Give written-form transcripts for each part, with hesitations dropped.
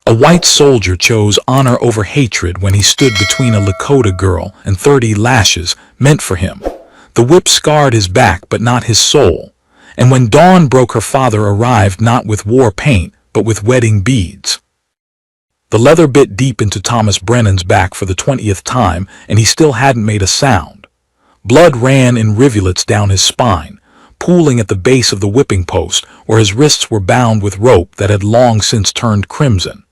A white soldier chose honor over hatred when he stood between a Lakota girl and 30 lashes meant for him. The whip scarred his back but not his soul. And when dawn broke, her father arrived not with war paint but with wedding beads. The leather bit deep into Thomas Brennan's back for the 20th time, and he still hadn't made a sound. Blood ran in rivulets down his spine, pooling at the base of the whipping post where his wrists were bound with rope that had long since turned crimson.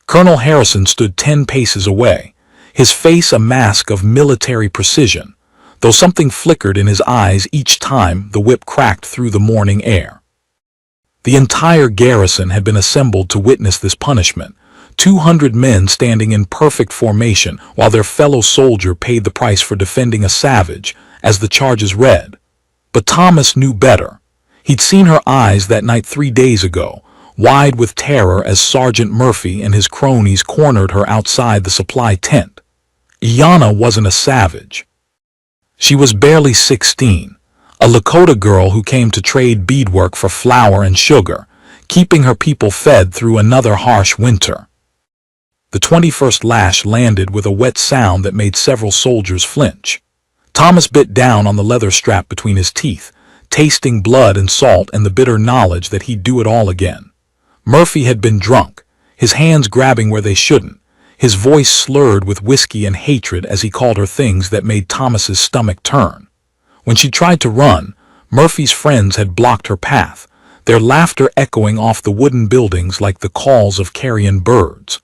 Colonel Harrison stood 10 paces away, his face a mask of military precision, though something flickered in his eyes each time the whip cracked through the morning air. The entire garrison had been assembled to witness this punishment, 200 men standing in perfect formation while their fellow soldier paid the price for defending a savage, as the charges read. But Thomas knew better. He'd seen her eyes that night 3 days ago, wide with terror as Sergeant Murphy and his cronies cornered her outside the supply tent. Ayanna wasn't a savage. She was barely 16, a Lakota girl who came to trade beadwork for flour and sugar, keeping her people fed through another harsh winter. The 21st lash landed with a wet sound that made several soldiers flinch. Thomas bit down on the leather strap between his teeth, tasting blood and salt and the bitter knowledge that he'd do it all again. Murphy had been drunk, his hands grabbing where they shouldn't, his voice slurred with whiskey and hatred as he called her things that made Thomas's stomach turn. When she tried to run, Murphy's friends had blocked her path, their laughter echoing off the wooden buildings like the calls of carrion birds.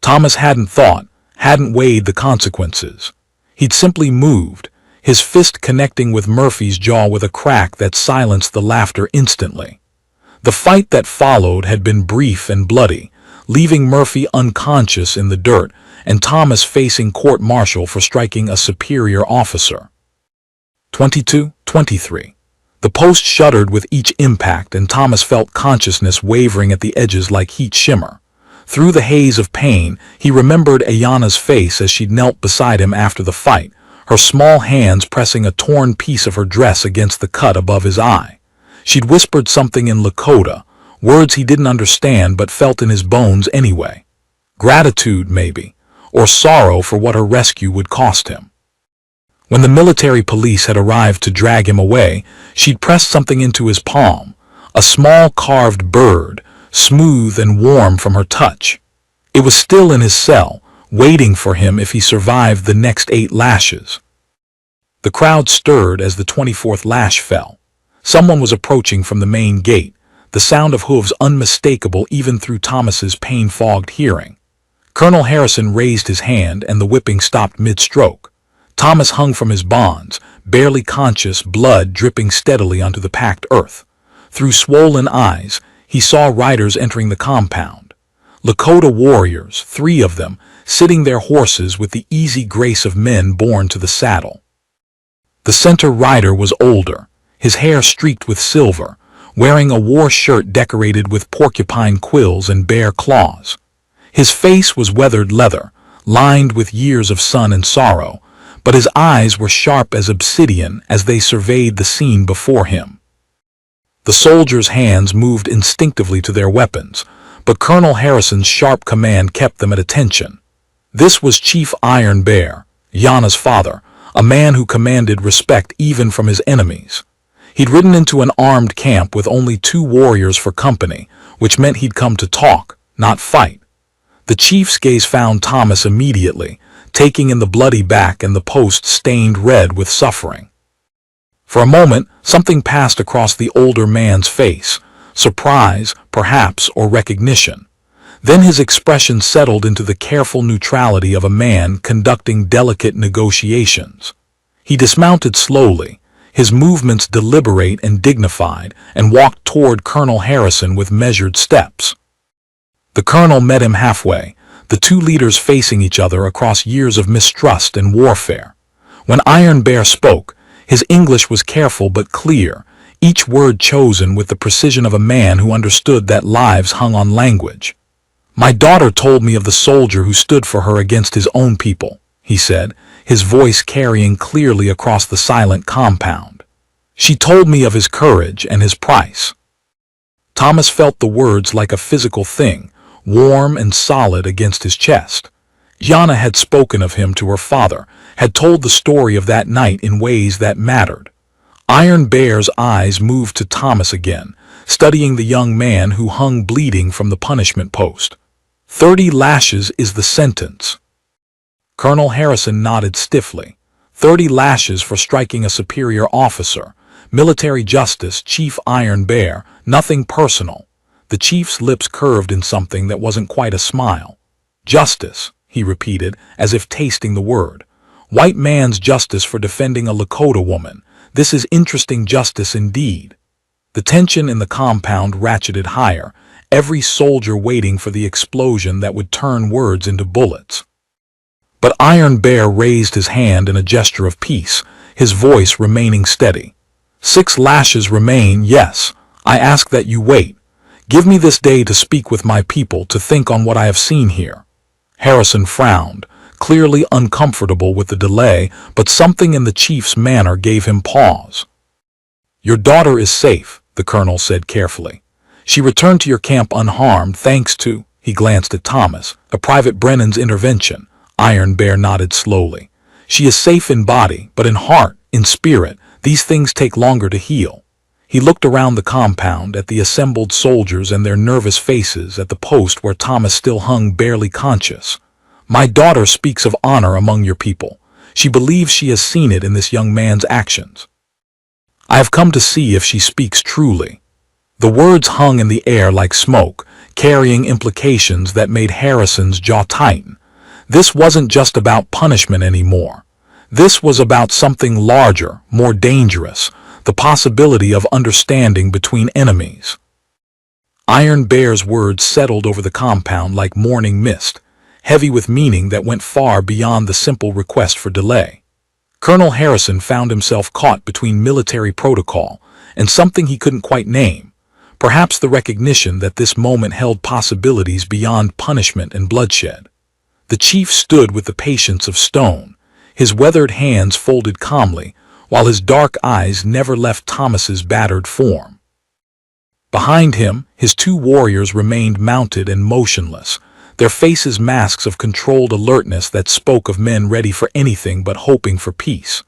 Thomas hadn't thought, hadn't weighed the consequences. He'd simply moved, his fist connecting with Murphy's jaw with a crack that silenced the laughter instantly. The fight that followed had been brief and bloody, leaving Murphy unconscious in the dirt and Thomas facing court-martial for striking a superior officer. 22-23. The post shuddered with each impact and Thomas felt consciousness wavering at the edges like heat shimmer. Through the haze of pain, he remembered Ayanna's face as she'd knelt beside him after the fight, her small hands pressing a torn piece of her dress against the cut above his eye. She'd whispered something in Lakota, words he didn't understand but felt in his bones anyway. Gratitude, maybe, or sorrow for what her rescue would cost him. When the military police had arrived to drag him away, she'd pressed something into his palm, a small carved bird, smooth and warm from her touch. It was still in his cell, waiting for him if he survived the next 8 lashes. The crowd stirred as the 24th lash fell. Someone was approaching from the main gate, the sound of hooves unmistakable even through Thomas's pain-fogged hearing. Colonel Harrison raised his hand and the whipping stopped mid-stroke. Thomas hung from his bonds, barely conscious, blood dripping steadily onto the packed earth. Through swollen eyes, he saw riders entering the compound. Lakota warriors, 3 of them, sitting their horses with the easy grace of men born to the saddle. The center rider was older, his hair streaked with silver, wearing a war shirt decorated with porcupine quills and bear claws. His face was weathered leather, lined with years of sun and sorrow, but his eyes were sharp as obsidian as they surveyed the scene before him. The soldiers' hands moved instinctively to their weapons, but Colonel Harrison's sharp command kept them at attention. This was Chief Iron Bear, Ayanna's father, a man who commanded respect even from his enemies. He'd ridden into an armed camp with only 2 warriors for company, which meant he'd come to talk, not fight. The chief's gaze found Thomas immediately, taking in the bloody back and the post stained red with suffering. For a moment, something passed across the older man's face, surprise, perhaps, or recognition. Then his expression settled into the careful neutrality of a man conducting delicate negotiations. He dismounted slowly, his movements deliberate and dignified, and walked toward Colonel Harrison with measured steps. The colonel met him halfway, the 2 leaders facing each other across years of mistrust and warfare. When Iron Bear spoke, his English was careful but clear, each word chosen with the precision of a man who understood that lives hung on language. "My daughter told me of the soldier who stood for her against his own people," he said, his voice carrying clearly across the silent compound. "She told me of his courage and his price." Thomas felt the words like a physical thing, warm and solid against his chest. Ayanna had spoken of him to her father, had told the story of that night in ways that mattered. Iron Bear's eyes moved to Thomas again, studying the young man who hung bleeding from the punishment post. 30 lashes is the sentence. Colonel Harrison nodded stiffly. 30 lashes for striking a superior officer. Military justice, Chief Iron Bear, nothing personal. The chief's lips curved in something that wasn't quite a smile. Justice, he repeated, as if tasting the word. White man's justice for defending a Lakota woman. This is interesting justice indeed. The tension in the compound ratcheted higher, every soldier waiting for the explosion that would turn words into bullets. But Iron Bear raised his hand in a gesture of peace, his voice remaining steady. 6 lashes remain, yes. I ask that you wait. Give me this day to speak with my people, to think on what I have seen here. Harrison frowned, clearly uncomfortable with the delay, but something in the chief's manner gave him pause. Your daughter is safe, the colonel said carefully. She returned to your camp unharmed thanks to, he glanced at Thomas, a Private Brennan's intervention. Iron Bear nodded slowly. She is safe in body, but in heart, in spirit, these things take longer to heal. He looked around the compound, at the assembled soldiers and their nervous faces, at the post where Thomas still hung barely conscious. My daughter speaks of honor among your people. She believes she has seen it in this young man's actions. I have come to see if she speaks truly. The words hung in the air like smoke, carrying implications that made Harrison's jaw tighten. This wasn't just about punishment anymore. This was about something larger, more dangerous, the possibility of understanding between enemies. Iron Bear's words settled over the compound like morning mist, heavy with meaning that went far beyond the simple request for delay. Colonel Harrison found himself caught between military protocol and something he couldn't quite name, perhaps the recognition that this moment held possibilities beyond punishment and bloodshed. The chief stood with the patience of stone, his weathered hands folded calmly, while his dark eyes never left Thomas's battered form. Behind him, his 2 warriors remained mounted and motionless, their faces masks of controlled alertness that spoke of men ready for anything but hoping for peace.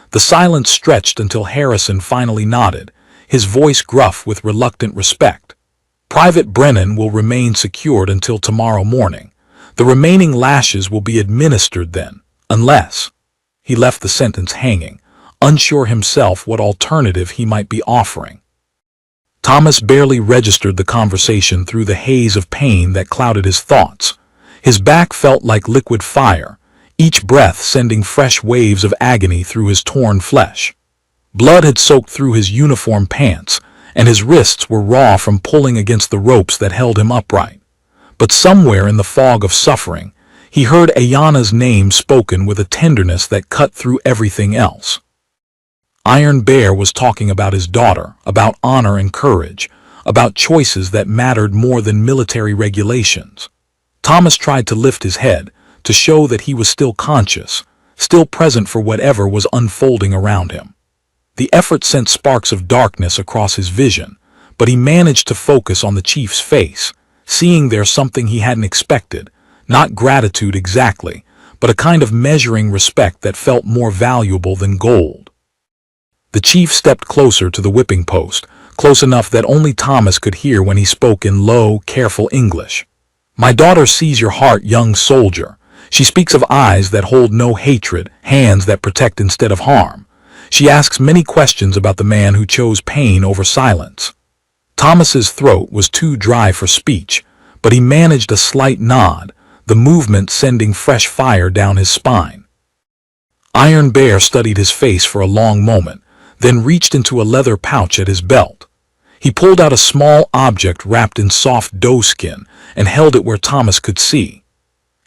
The silence stretched until Harrison finally nodded, his voice gruff with reluctant respect. Private Brennan will remain secured until tomorrow morning. The remaining lashes will be administered then, unless... He left the sentence hanging, unsure himself what alternative he might be offering. Thomas barely registered the conversation through the haze of pain that clouded his thoughts. His back felt like liquid fire, each breath sending fresh waves of agony through his torn flesh. Blood had soaked through his uniform pants, and his wrists were raw from pulling against the ropes that held him upright. But somewhere in the fog of suffering, he heard Ayanna's name spoken with a tenderness that cut through everything else. Iron Bear was talking about his daughter, about honor and courage, about choices that mattered more than military regulations. Thomas tried to lift his head, to show that he was still conscious, still present for whatever was unfolding around him. The effort sent sparks of darkness across his vision, but he managed to focus on the chief's face, seeing there something he hadn't expected, not gratitude exactly, but a kind of measuring respect that felt more valuable than gold. The chief stepped closer to the whipping post, close enough that only Thomas could hear when he spoke in low, careful English. My daughter sees your heart, young soldier. She speaks of eyes that hold no hatred, hands that protect instead of harm. She asks many questions about the man who chose pain over silence. Thomas's throat was too dry for speech, but he managed a slight nod, the movement sending fresh fire down his spine. Iron Bear studied his face for a long moment, then reached into a leather pouch at his belt. He pulled out a small object wrapped in soft doeskin and held it where Thomas could see.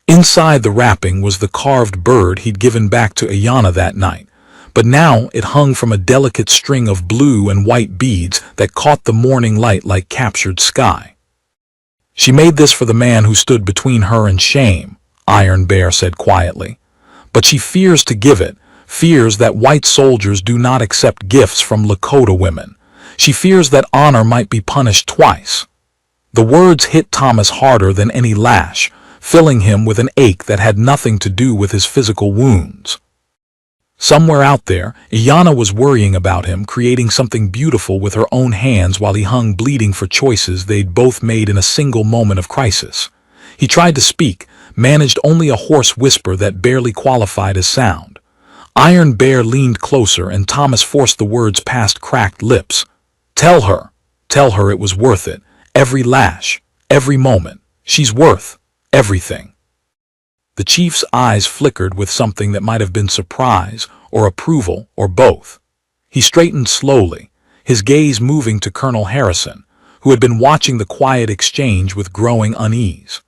Inside the wrapping was the carved bird he'd given back to Ayanna that night, but now it hung from a delicate string of blue and white beads that caught the morning light like captured sky. She made this for the man who stood between her and shame, Iron Bear said quietly. But she fears to give it, fears that white soldiers do not accept gifts from Lakota women. She fears that honor might be punished twice. The words hit Thomas harder than any lash, filling him with an ache that had nothing to do with his physical wounds. Somewhere out there, Ayanna was worrying about him, creating something beautiful with her own hands while he hung bleeding for choices they'd both made in a single moment of crisis. He tried to speak, managed only a hoarse whisper that barely qualified as sound. Iron Bear leaned closer and Thomas forced the words past cracked lips. Tell her it was worth it. Every lash, every moment. She's worth everything. The chief's eyes flickered with something that might have been surprise or approval or both. He straightened slowly, his gaze moving to Colonel Harrison, who had been watching the quiet exchange with growing unease.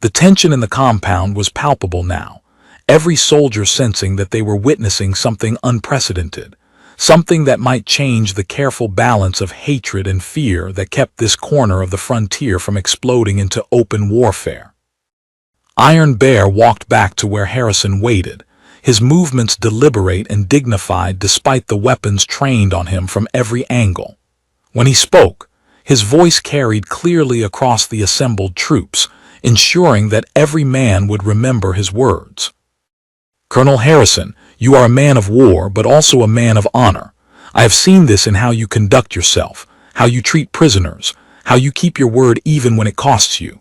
The tension in the compound was palpable now, every soldier sensing that they were witnessing something unprecedented, something that might change the careful balance of hatred and fear that kept this corner of the frontier from exploding into open warfare. Iron Bear walked back to where Harrison waited, his movements deliberate and dignified despite the weapons trained on him from every angle. When he spoke, his voice carried clearly across the assembled troops, ensuring that every man would remember his words. Colonel Harrison, you are a man of war, but also a man of honor. I have seen this in how you conduct yourself, how you treat prisoners, how you keep your word even when it costs you.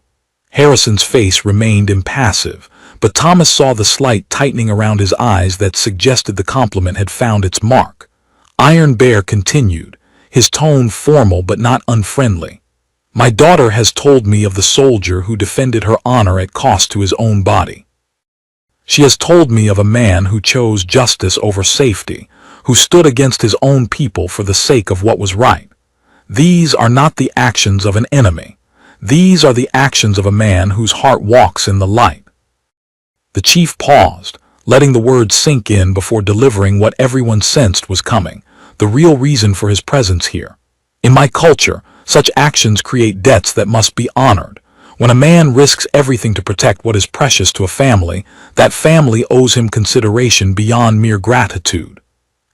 Harrison's face remained impassive, but Thomas saw the slight tightening around his eyes that suggested the compliment had found its mark. Iron Bear continued, his tone formal but not unfriendly. My daughter has told me of the soldier who defended her honor at cost to his own body. She has told me of a man who chose justice over safety, who stood against his own people for the sake of what was right. These are not the actions of an enemy. These are the actions of a man whose heart walks in the light. The chief paused, letting the words sink in before delivering what everyone sensed was coming, the real reason for his presence here. In my culture, such actions create debts that must be honored. When a man risks everything to protect what is precious to a family, that family owes him consideration beyond mere gratitude.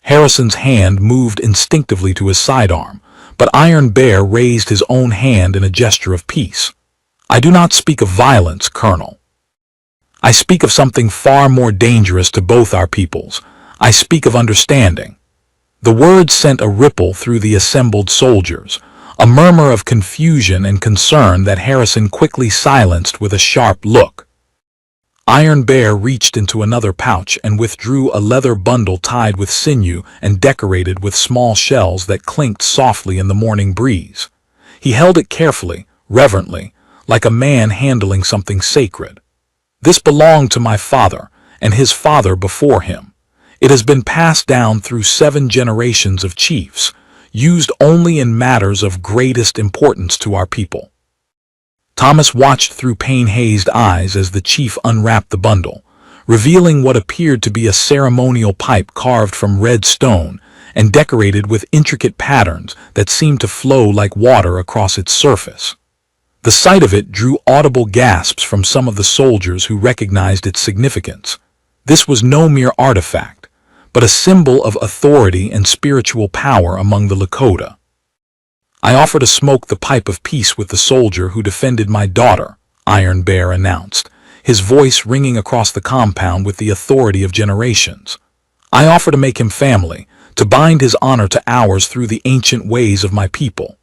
Harrison's hand moved instinctively to his sidearm, but Iron Bear raised his own hand in a gesture of peace. I do not speak of violence, Colonel. I speak of something far more dangerous to both our peoples. I speak of understanding. The words sent a ripple through the assembled soldiers, a murmur of confusion and concern that Harrison quickly silenced with a sharp look. Iron Bear reached into another pouch and withdrew a leather bundle tied with sinew and decorated with small shells that clinked softly in the morning breeze. He held it carefully, reverently, like a man handling something sacred. This belonged to my father, and his father before him. It has been passed down through 7 generations of chiefs, used only in matters of greatest importance to our people. Thomas watched through pain-hazed eyes as the chief unwrapped the bundle, revealing what appeared to be a ceremonial pipe carved from red stone and decorated with intricate patterns that seemed to flow like water across its surface. The sight of it drew audible gasps from some of the soldiers who recognized its significance. This was no mere artifact, but a symbol of authority and spiritual power among the Lakota. I offer to smoke the pipe of peace with the soldier who defended my daughter, Iron Bear announced, his voice ringing across the compound with the authority of generations. I offer to make him family, to bind his honor to ours through the ancient ways of my people.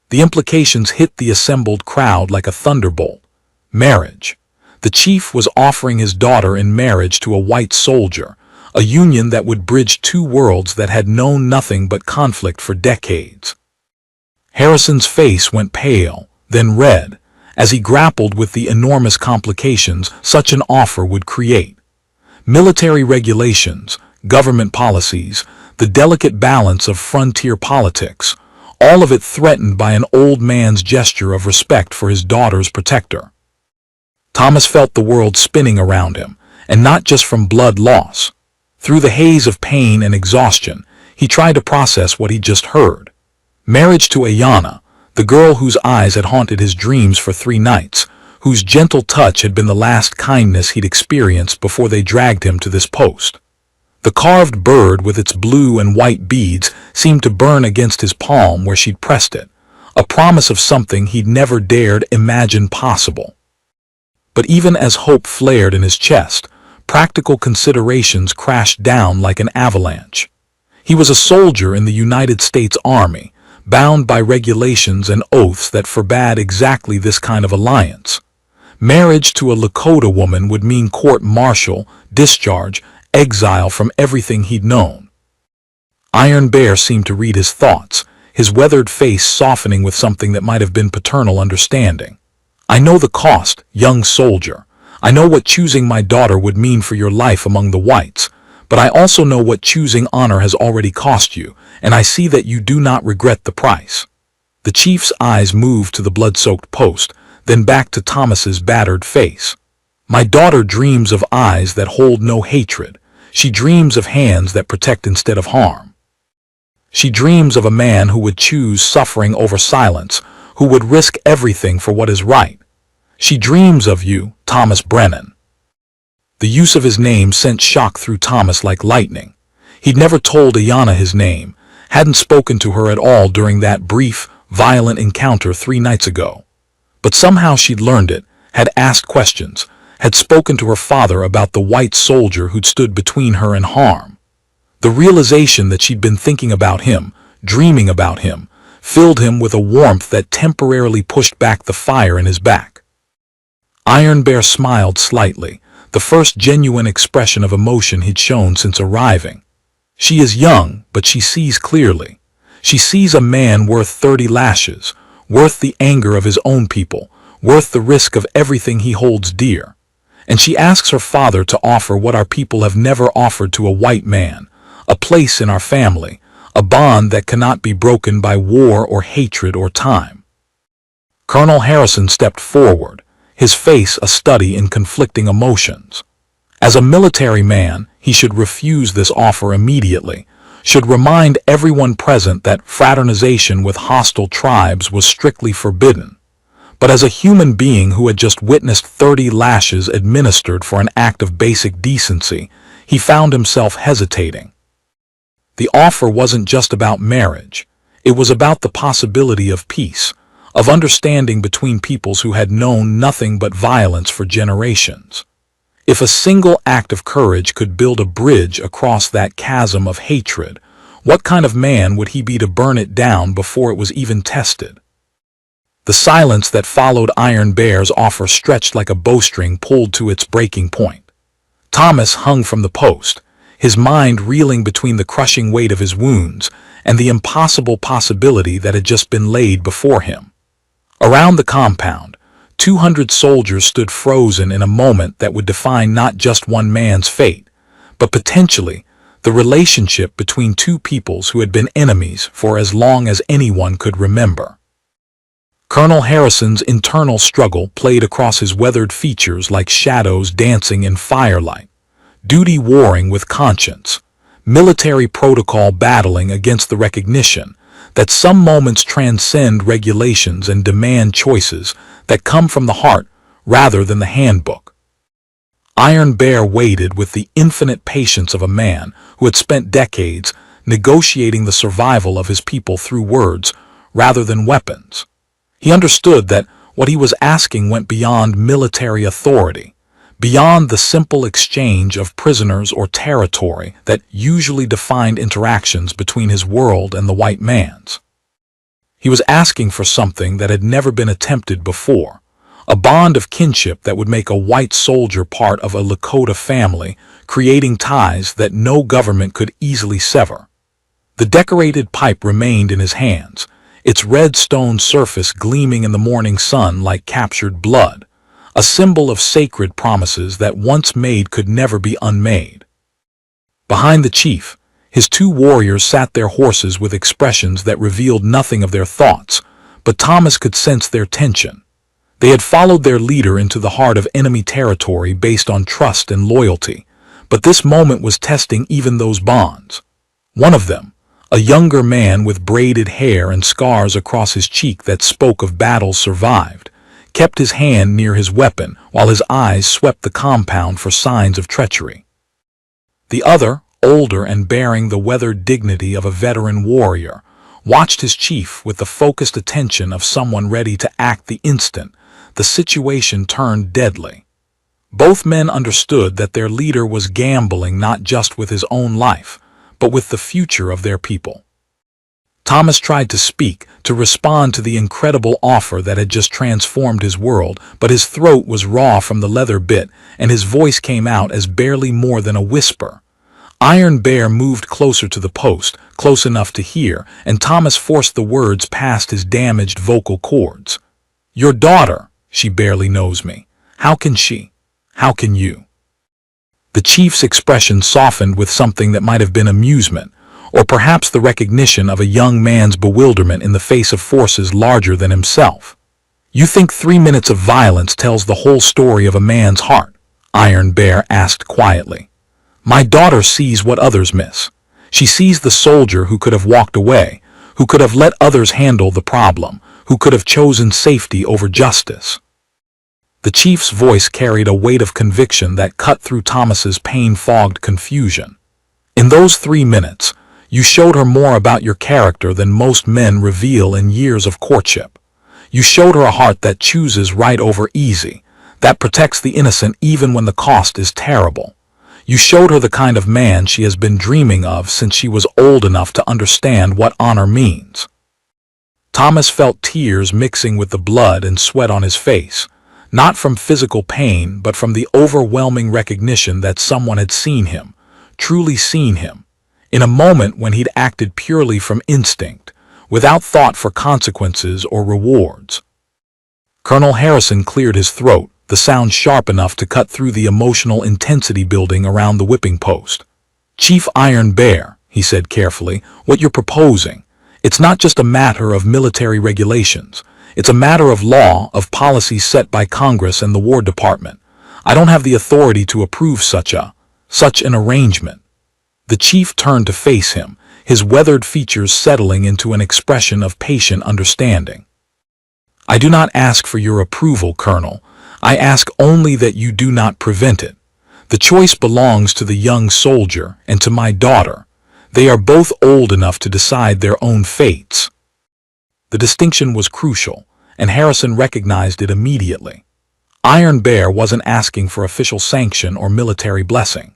The implications hit the assembled crowd like a thunderbolt. Marriage. The chief was offering his daughter in marriage to a white soldier, a union that would bridge 2 worlds that had known nothing but conflict for decades. Harrison's face went pale, then red, as he grappled with the enormous complications such an offer would create. Military regulations, government policies, the delicate balance of frontier politics, all of it threatened by an old man's gesture of respect for his daughter's protector. Thomas felt the world spinning around him, and not just from blood loss. Through the haze of pain and exhaustion, he tried to process what he'd just heard. Marriage to Ayanna, the girl whose eyes had haunted his dreams for 3 nights, whose gentle touch had been the last kindness he'd experienced before they dragged him to this post. The carved bird with its blue and white beads seemed to burn against his palm where she'd pressed it, a promise of something he'd never dared imagine possible. But even as hope flared in his chest, practical considerations crashed down like an avalanche. He was a soldier in the United States Army, bound by regulations and oaths that forbade exactly this kind of alliance. Marriage to a Lakota woman would mean court-martial, discharge, exile from everything he'd known. Iron Bear seemed to read his thoughts, his weathered face softening with something that might have been paternal understanding. "I know the cost, young soldier. I know what choosing my daughter would mean for your life among the whites, but I also know what choosing honor has already cost you, and I see that you do not regret the price." The chief's eyes moved to the blood-soaked post, then back to Thomas's battered face. "My daughter dreams of eyes that hold no hatred. She dreams of hands that protect instead of harm. She dreams of a man who would choose suffering over silence, who would risk everything for what is right. She dreams of you, Thomas Brennan." The use of his name sent shock through Thomas like lightning. He'd never told Ayanna his name, hadn't spoken to her at all during that brief, violent encounter 3 nights ago. But somehow she'd learned it, had asked questions, had spoken to her father about the white soldier who'd stood between her and harm. The realization that she'd been thinking about him, dreaming about him, filled him with a warmth that temporarily pushed back the fire in his back. Iron Bear smiled slightly, the first genuine expression of emotion he'd shown since arriving. "She is young, but she sees clearly. She sees a man worth 30 lashes, worth the anger of his own people, worth the risk of everything he holds dear. And she asks her father to offer what our people have never offered to a white man, a place in our family, a bond that cannot be broken by war or hatred or time." Colonel Harrison stepped forward, his face a study in conflicting emotions. As a military man, he should refuse this offer immediately, should remind everyone present that fraternization with hostile tribes was strictly forbidden. But as a human being who had just witnessed 30 lashes administered for an act of basic decency, he found himself hesitating. The offer wasn't just about marriage. It was about the possibility of peace, of understanding between peoples who had known nothing but violence for generations. If a single act of courage could build a bridge across that chasm of hatred, what kind of man would he be to burn it down before it was even tested? The silence that followed Iron Bear's offer stretched like a bowstring pulled to its breaking point. Thomas hung from the post, his mind reeling between the crushing weight of his wounds and the impossible possibility that had just been laid before him. Around the compound, 200 soldiers stood frozen in a moment that would define not just one man's fate, but potentially the relationship between two peoples who had been enemies for as long as anyone could remember. Colonel Harrison's internal struggle played across his weathered features like shadows dancing in firelight. Duty warring with conscience, military protocol battling against the recognition that some moments transcend regulations and demand choices that come from the heart rather than the handbook. Iron Bear waited with the infinite patience of a man who had spent decades negotiating the survival of his people through words rather than weapons. He understood that what he was asking went beyond military authority, beyond the simple exchange of prisoners or territory that usually defined interactions between his world and the white man's. He was asking for something that had never been attempted before, a bond of kinship that would make a white soldier part of a Lakota family, creating ties that no government could easily sever. The decorated pipe remained in his hands, its red stone surface gleaming in the morning sun like captured blood, a symbol of sacred promises that once made could never be unmade. Behind the chief, his 2 warriors sat their horses with expressions that revealed nothing of their thoughts, but Thomas could sense their tension. They had followed their leader into the heart of enemy territory based on trust and loyalty, but this moment was testing even those bonds. One of them, a younger man with braided hair and scars across his cheek that spoke of battles survived, kept his hand near his weapon while his eyes swept the compound for signs of treachery. The other, older and bearing the weathered dignity of a veteran warrior, watched his chief with the focused attention of someone ready to act the instant the situation turned deadly. Both men understood that their leader was gambling not just with his own life, but with the future of their people. Thomas tried to speak, to respond to the incredible offer that had just transformed his world, but his throat was raw from the leather bit, and his voice came out as barely more than a whisper. Iron Bear moved closer to the post, close enough to hear, and Thomas forced the words past his damaged vocal cords. "Your daughter, she barely knows me. How can she? How can you?" The chief's expression softened with something that might have been amusement, or perhaps the recognition of a young man's bewilderment in the face of forces larger than himself. "You think 3 minutes of violence tells the whole story of a man's heart?" Iron Bear asked quietly. "My daughter sees what others miss. She sees the soldier who could have walked away, who could have let others handle the problem, who could have chosen safety over justice." The chief's voice carried a weight of conviction that cut through Thomas's pain-fogged confusion. "In those 3 minutes, you showed her more about your character than most men reveal in years of courtship. You showed her a heart that chooses right over easy, that protects the innocent even when the cost is terrible. You showed her the kind of man she has been dreaming of since she was old enough to understand what honor means." Thomas felt tears mixing with the blood and sweat on his face, not from physical pain but from the overwhelming recognition that someone had seen him, truly seen him, in a moment when he'd acted purely from instinct, without thought for consequences or rewards. Colonel Harrison cleared his throat, the sound sharp enough to cut through the emotional intensity building around the whipping post. "Chief Iron Bear," he said carefully, "what you're proposing, it's not just a matter of military regulations. It's a matter of law, of policies set by Congress and the War Department. I don't have the authority to approve such an arrangement." The chief turned to face him, his weathered features settling into an expression of patient understanding. "I do not ask for your approval, Colonel. I ask only that you do not prevent it. The choice belongs to the young soldier and to my daughter. They are both old enough to decide their own fates." The distinction was crucial, and Harrison recognized it immediately. Iron Bear wasn't asking for official sanction or military blessing.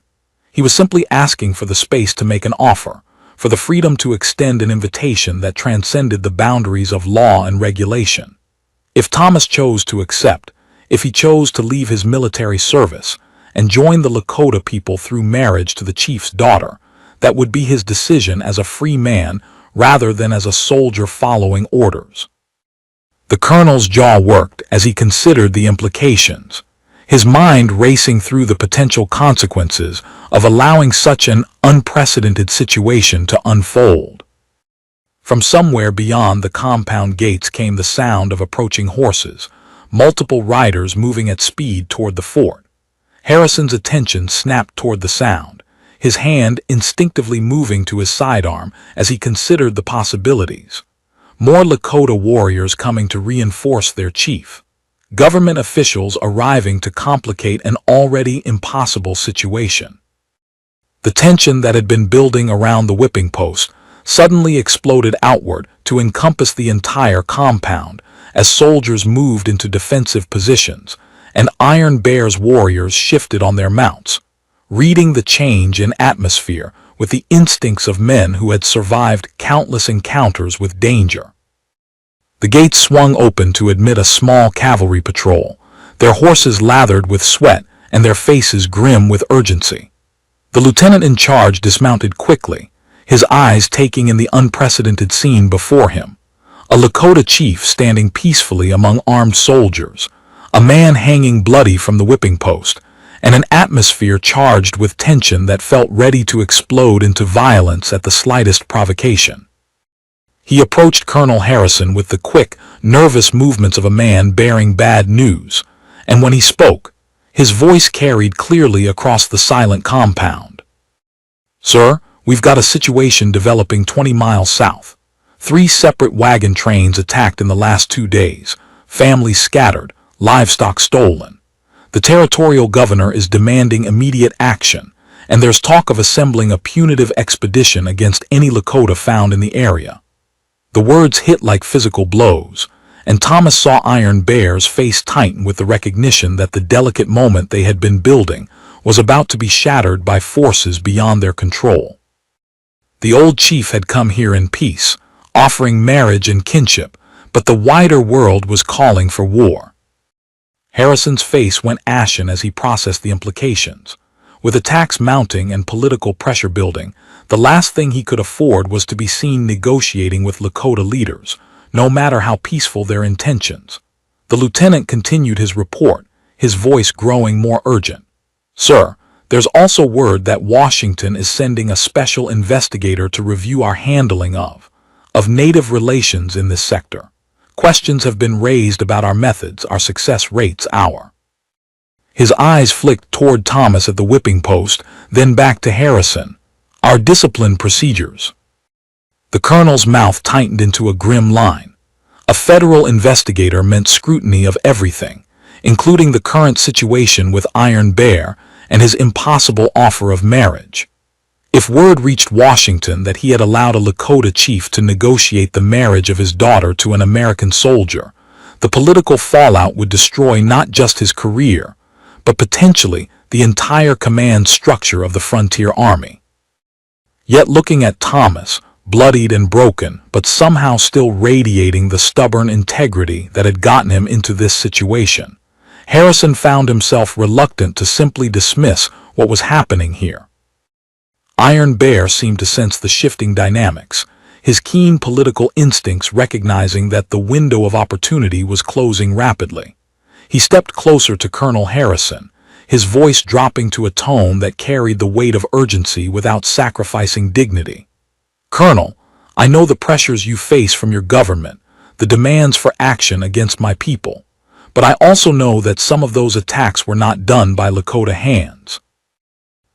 He was simply asking for the space to make an offer, for the freedom to extend an invitation that transcended the boundaries of law and regulation. If Thomas chose to accept, if he chose to leave his military service and join the Lakota people through marriage to the chief's daughter, that would be his decision as a free man rather than as a soldier following orders. The colonel's jaw worked as he considered the implications, his mind racing through the potential consequences of allowing such an unprecedented situation to unfold. From somewhere beyond the compound gates came the sound of approaching horses, multiple riders moving at speed toward the fort. Harrison's attention snapped toward the sound, his hand instinctively moving to his sidearm as he considered the possibilities. More Lakota warriors coming to reinforce their chief. Government officials arriving to complicate an already impossible situation. The tension that had been building around the whipping post suddenly exploded outward to encompass the entire compound as soldiers moved into defensive positions, and Iron Bear's warriors shifted on their mounts, reading the change in atmosphere with the instincts of men who had survived countless encounters with danger. The gates swung open to admit a small cavalry patrol, their horses lathered with sweat and their faces grim with urgency. The lieutenant in charge dismounted quickly, his eyes taking in the unprecedented scene before him. A Lakota chief standing peacefully among armed soldiers, a man hanging bloody from the whipping post, and an atmosphere charged with tension that felt ready to explode into violence at the slightest provocation. He approached Colonel Harrison with the quick, nervous movements of a man bearing bad news, and when he spoke, his voice carried clearly across the silent compound. "Sir, we've got a situation developing 20 miles south. 3 separate wagon trains attacked in the last 2 days, families scattered, livestock stolen. The territorial governor is demanding immediate action, and there's talk of assembling a punitive expedition against any Lakota found in the area." The words hit like physical blows, and Thomas saw Iron Bear's face tighten with the recognition that the delicate moment they had been building was about to be shattered by forces beyond their control. The old chief had come here in peace, offering marriage and kinship, but the wider world was calling for war. Harrison's face went ashen as he processed the implications. With attacks mounting and political pressure building, the last thing he could afford was to be seen negotiating with Lakota leaders, no matter how peaceful their intentions. The lieutenant continued his report, his voice growing more urgent. "Sir, there's also word that Washington is sending a special investigator to review our handling of Native relations in this sector. Questions have been raised about our methods, our success rates, His eyes flicked toward Thomas at the whipping post, then back to Harrison. "Our discipline procedures." The colonel's mouth tightened into a grim line. A federal investigator meant scrutiny of everything, including the current situation with Iron Bear and his impossible offer of marriage. If word reached Washington that he had allowed a Lakota chief to negotiate the marriage of his daughter to an American soldier, the political fallout would destroy not just his career, but potentially the entire command structure of the frontier army. Yet looking at Thomas, bloodied and broken, but somehow still radiating the stubborn integrity that had gotten him into this situation, Harrison found himself reluctant to simply dismiss what was happening here. Iron Bear seemed to sense the shifting dynamics, his keen political instincts recognizing that the window of opportunity was closing rapidly. He stepped closer to Colonel Harrison, his voice dropping to a tone that carried the weight of urgency without sacrificing dignity. "Colonel, I know the pressures you face from your government, the demands for action against my people, but I also know that some of those attacks were not done by Lakota hands.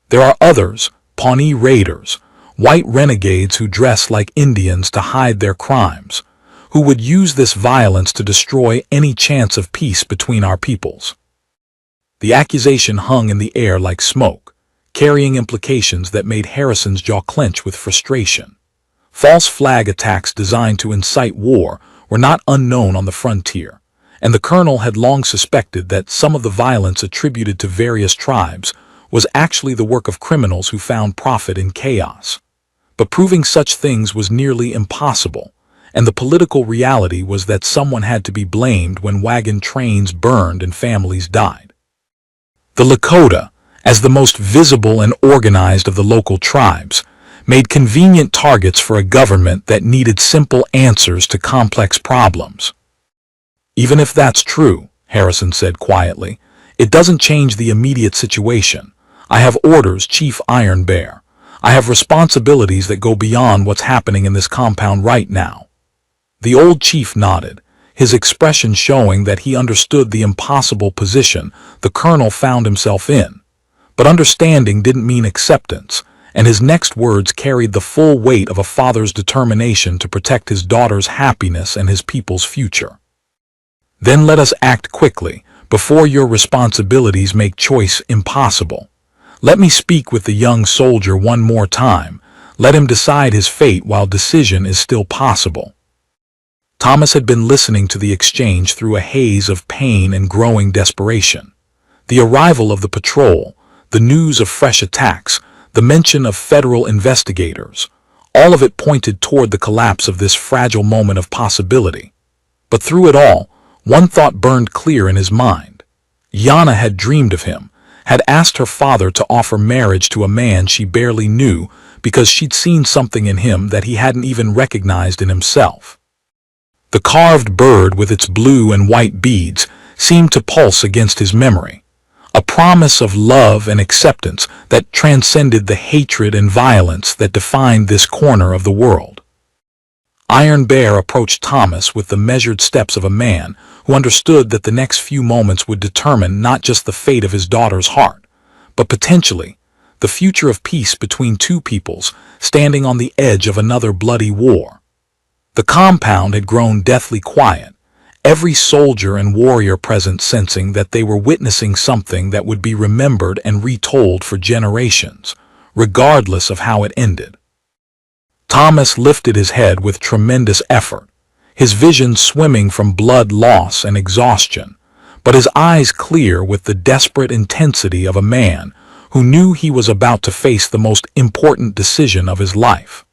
There are others, Pawnee raiders, white renegades who dress like Indians to hide their crimes, who would use this violence to destroy any chance of peace between our peoples." The accusation hung in the air like smoke, carrying implications that made Harrison's jaw clench with frustration. False flag attacks designed to incite war were not unknown on the frontier, and the colonel had long suspected that some of the violence attributed to various tribes was actually the work of criminals who found profit in chaos. But proving such things was nearly impossible, and the political reality was that someone had to be blamed when wagon trains burned and families died. The Lakota, as the most visible and organized of the local tribes, made convenient targets for a government that needed simple answers to complex problems. "Even if that's true," Harrison said quietly, "it doesn't change the immediate situation. I have orders, Chief Iron Bear. I have responsibilities that go beyond what's happening in this compound right now." The old chief nodded, his expression showing that he understood the impossible position the colonel found himself in. But understanding didn't mean acceptance, and his next words carried the full weight of a father's determination to protect his daughter's happiness and his people's future. "Then let us act quickly, before your responsibilities make choice impossible. Let me speak with the young soldier one more time. Let him decide his fate while decision is still possible." Thomas had been listening to the exchange through a haze of pain and growing desperation. The arrival of the patrol, the news of fresh attacks, the mention of federal investigators, all of it pointed toward the collapse of this fragile moment of possibility. But through it all, one thought burned clear in his mind. Yana had dreamed of him, had asked her father to offer marriage to a man she barely knew because she'd seen something in him that he hadn't even recognized in himself. The carved bird with its blue and white beads seemed to pulse against his memory, a promise of love and acceptance that transcended the hatred and violence that defined this corner of the world. Iron Bear approached Thomas with the measured steps of a man who understood that the next few moments would determine not just the fate of his daughter's heart, but potentially the future of peace between two peoples standing on the edge of another bloody war. The compound had grown deathly quiet, every soldier and warrior present sensing that they were witnessing something that would be remembered and retold for generations, regardless of how it ended. Thomas lifted his head with tremendous effort, his vision swimming from blood loss and exhaustion, but his eyes clear with the desperate intensity of a man who knew he was about to face the most important decision of his life.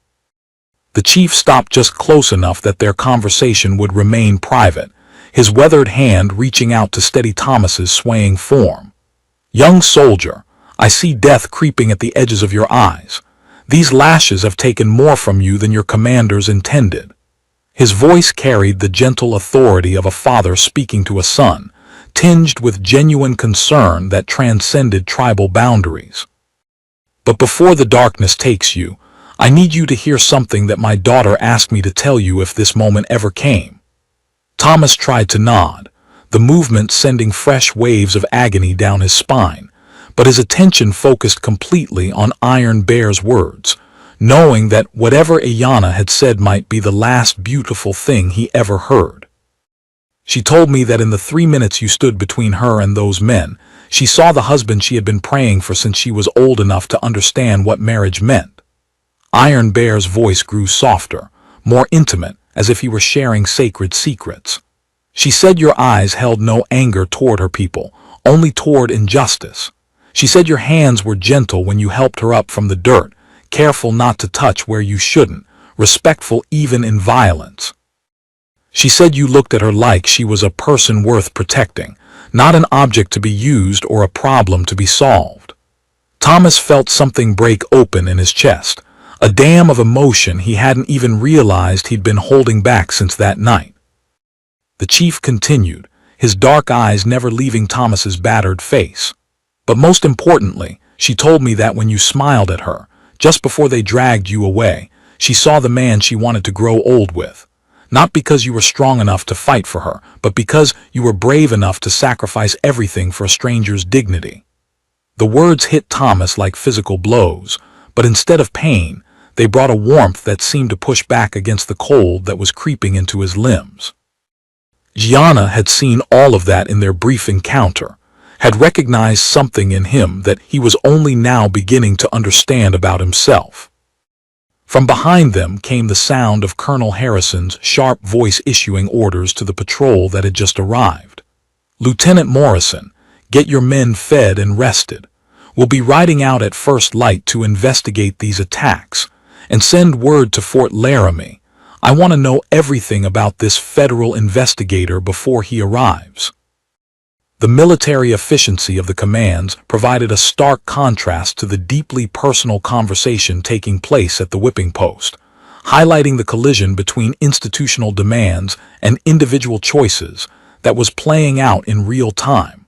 The chief stopped just close enough that their conversation would remain private, his weathered hand reaching out to steady Thomas's swaying form. "Young soldier, I see death creeping at the edges of your eyes. These lashes have taken more from you than your commanders intended." His voice carried the gentle authority of a father speaking to a son, tinged with genuine concern that transcended tribal boundaries. "But before the darkness takes you, I need you to hear something that my daughter asked me to tell you if this moment ever came." Thomas tried to nod, the movement sending fresh waves of agony down his spine, but his attention focused completely on Iron Bear's words, knowing that whatever Ayanna had said might be the last beautiful thing he ever heard. "She told me that in the 3 minutes you stood between her and those men, she saw the husband she had been praying for since she was old enough to understand what marriage meant." Iron Bear's voice grew softer, more intimate, as if he were sharing sacred secrets. "She said your eyes held no anger toward her people, only toward injustice. She said your hands were gentle when you helped her up from the dirt, careful not to touch where you shouldn't, respectful even in violence. She said you looked at her like she was a person worth protecting, not an object to be used or a problem to be solved." Thomas felt something break open in his chest, a dam of emotion he hadn't even realized he'd been holding back since that night. The chief continued, his dark eyes never leaving Thomas's battered face. "But most importantly, she told me that when you smiled at her, just before they dragged you away, she saw the man she wanted to grow old with. Not because you were strong enough to fight for her, but because you were brave enough to sacrifice everything for a stranger's dignity." The words hit Thomas like physical blows, but instead of pain, they brought a warmth that seemed to push back against the cold that was creeping into his limbs. Gianna had seen all of that in their brief encounter, had recognized something in him that he was only now beginning to understand about himself. From behind them came the sound of Colonel Harrison's sharp voice issuing orders to the patrol that had just arrived. "Lieutenant Morrison, get your men fed and rested. We'll be riding out at first light to investigate these attacks, and send word to Fort Laramie. I want to know everything about this federal investigator before he arrives." The military efficiency of the commands provided a stark contrast to the deeply personal conversation taking place at the whipping post, highlighting the collision between institutional demands and individual choices that was playing out in real time.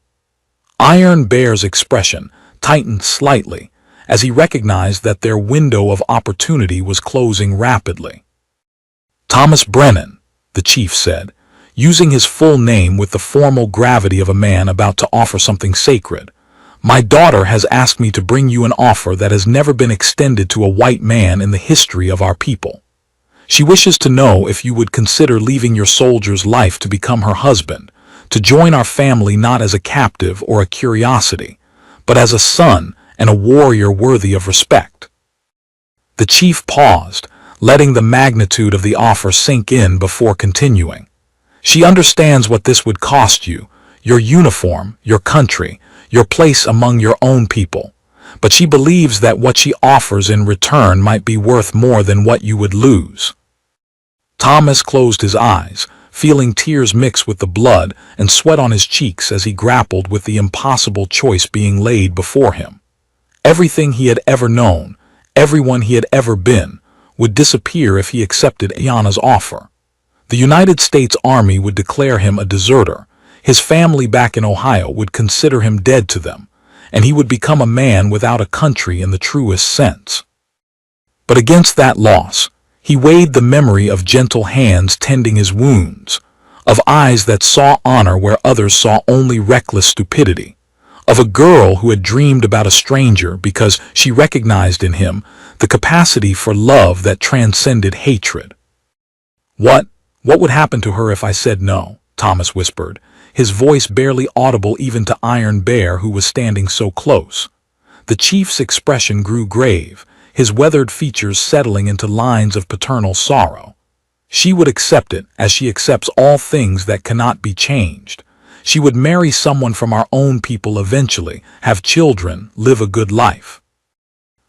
Iron Bear's expression tightened slightly as he recognized that their window of opportunity was closing rapidly. "Thomas Brennan," the chief said, using his full name with the formal gravity of a man about to offer something sacred, "my daughter has asked me to bring you an offer that has never been extended to a white man in the history of our people. She wishes to know if you would consider leaving your soldier's life to become her husband, to join our family not as a captive or a curiosity, but as a son and a warrior worthy of respect." The chief paused, letting the magnitude of the offer sink in before continuing. "She understands what this would cost you, your uniform, your country, your place among your own people, but she believes that what she offers in return might be worth more than what you would lose." Thomas closed his eyes, feeling tears mix with the blood and sweat on his cheeks as he grappled with the impossible choice being laid before him. Everything he had ever known, everyone he had ever been, would disappear if he accepted Ayanna's offer. The United States Army would declare him a deserter, his family back in Ohio would consider him dead to them, and he would become a man without a country in the truest sense. But against that loss, he weighed the memory of gentle hands tending his wounds, of eyes that saw honor where others saw only reckless stupidity, of a girl who had dreamed about a stranger because she recognized in him the capacity for love that transcended hatred. What would happen to her if I said no?" Thomas whispered, his voice barely audible even to Iron Bear, who was standing so close. The chief's expression grew grave, his weathered features settling into lines of paternal sorrow. She would accept it as she accepts all things that cannot be changed. She would marry someone from our own people eventually, have children, live a good life.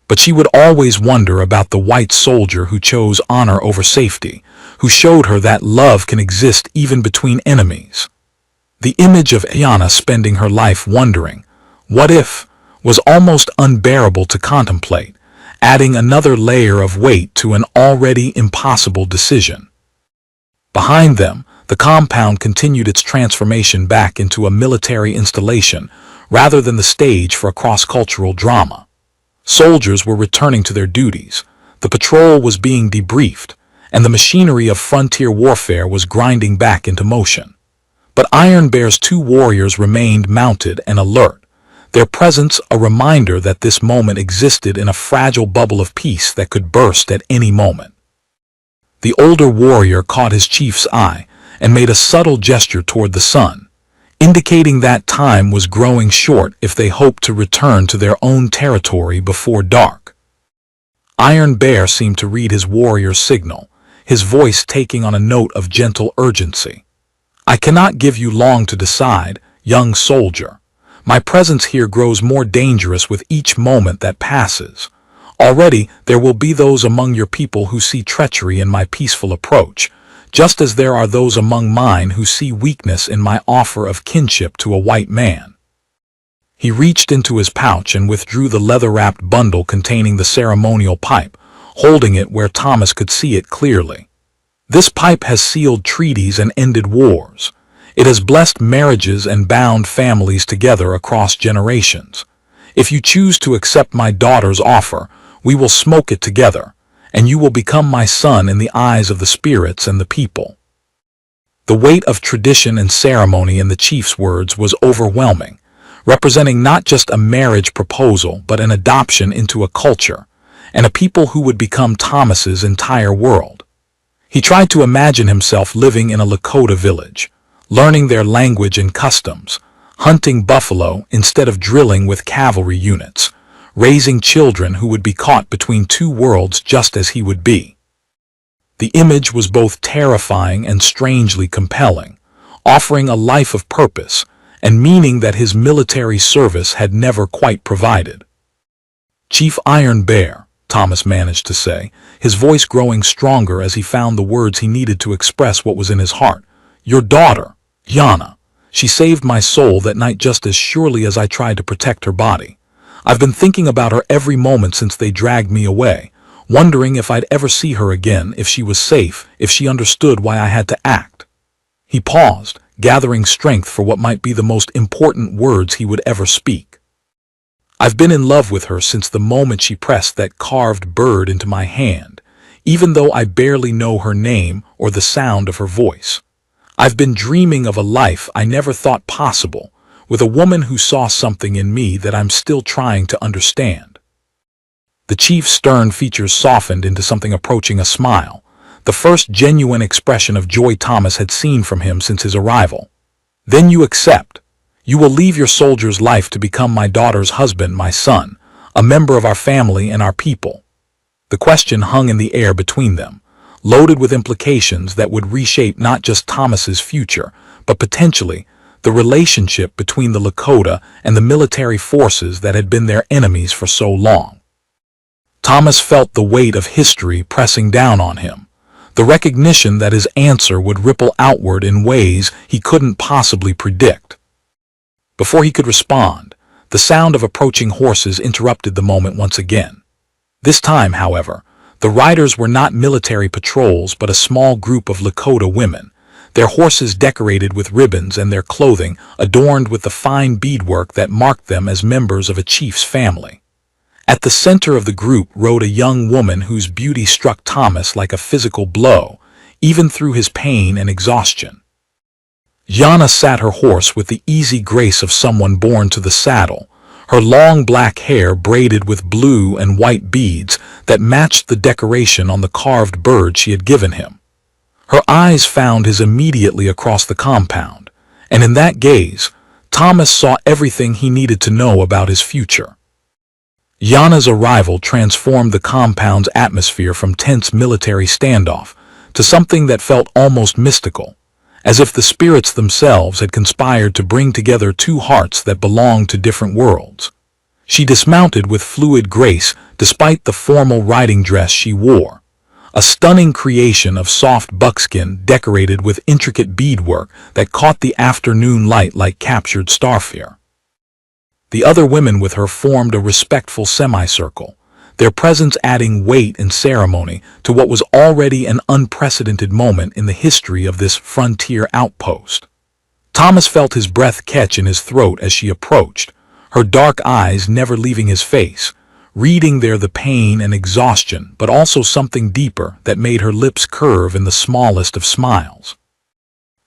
But she would always wonder about the white soldier who chose honor over safety, who showed her that love can exist even between enemies. The image of Ayanna spending her life wondering, what if, was almost unbearable to contemplate, adding another layer of weight to an already impossible decision. Behind them, the compound continued its transformation back into a military installation rather than the stage for a cross-cultural drama. Soldiers were returning to their duties, the patrol was being debriefed, and the machinery of frontier warfare was grinding back into motion. But Iron Bear's 2 warriors remained mounted and alert, their presence a reminder that this moment existed in a fragile bubble of peace that could burst at any moment. The older warrior caught his chief's eye and made a subtle gesture toward the sun, indicating that time was growing short if they hoped to return to their own territory before dark. Iron Bear seemed to read his warrior's signal, his voice taking on a note of gentle urgency. I cannot give you long to decide, young soldier. My presence here grows more dangerous with each moment that passes. Already there will be those among your people who see treachery in my peaceful approach, just as there are those among mine who see weakness in my offer of kinship to a white man. He reached into his pouch and withdrew the leather-wrapped bundle containing the ceremonial pipe, holding it where Thomas could see it clearly. This pipe has sealed treaties and ended wars. It has blessed marriages and bound families together across generations. If you choose to accept my daughter's offer, we will smoke it together, and you will become my son in the eyes of the spirits and the people. The weight of tradition and ceremony in the chief's words was overwhelming, representing not just a marriage proposal but an adoption into a culture, and a people who would become Thomas's entire world. He tried to imagine himself living in a Lakota village, learning their language and customs, hunting buffalo instead of drilling with cavalry units, raising children who would be caught between 2 worlds just as he would be. The image was both terrifying and strangely compelling, offering a life of purpose and meaning that his military service had never quite provided. Chief Iron Bear, Thomas managed to say, his voice growing stronger as he found the words he needed to express what was in his heart. Your daughter, Ayanna, she saved my soul that night just as surely as I tried to protect her body. I've been thinking about her every moment since they dragged me away, wondering if I'd ever see her again, if she was safe, if she understood why I had to act. He paused, gathering strength for what might be the most important words he would ever speak. I've been in love with her since the moment she pressed that carved bird into my hand, even though I barely know her name or the sound of her voice. I've been dreaming of a life I never thought possible, with a woman who saw something in me that I'm still trying to understand. The chief's stern features softened into something approaching a smile, the first genuine expression of joy Thomas had seen from him since his arrival. Then you accept. You will leave your soldier's life to become my daughter's husband, my son, a member of our family and our people. The question hung in the air between them, loaded with implications that would reshape not just Thomas's future, but potentially the relationship between the Lakota and the military forces that had been their enemies for so long. Thomas felt the weight of history pressing down on him, the recognition that his answer would ripple outward in ways he couldn't possibly predict. Before he could respond, the sound of approaching horses interrupted the moment once again. This time, however, the riders were not military patrols but a small group of Lakota women, their horses decorated with ribbons and their clothing adorned with the fine beadwork that marked them as members of a chief's family. At the center of the group rode a young woman whose beauty struck Thomas like a physical blow, even through his pain and exhaustion. Ayanna sat her horse with the easy grace of someone born to the saddle, her long black hair braided with blue and white beads that matched the decoration on the carved bird she had given him. Her eyes found his immediately across the compound, and in that gaze, Thomas saw everything he needed to know about his future. Yana's arrival transformed the compound's atmosphere from tense military standoff to something that felt almost mystical, as if the spirits themselves had conspired to bring together two hearts that belonged to different worlds. She dismounted with fluid grace despite the formal riding dress she wore, a stunning creation of soft buckskin decorated with intricate beadwork that caught the afternoon light like captured starfire. The other women with her formed a respectful semicircle, their presence adding weight and ceremony to what was already an unprecedented moment in the history of this frontier outpost. Thomas felt his breath catch in his throat as she approached, her dark eyes never leaving his face, reading there the pain and exhaustion, but also something deeper that made her lips curve in the smallest of smiles.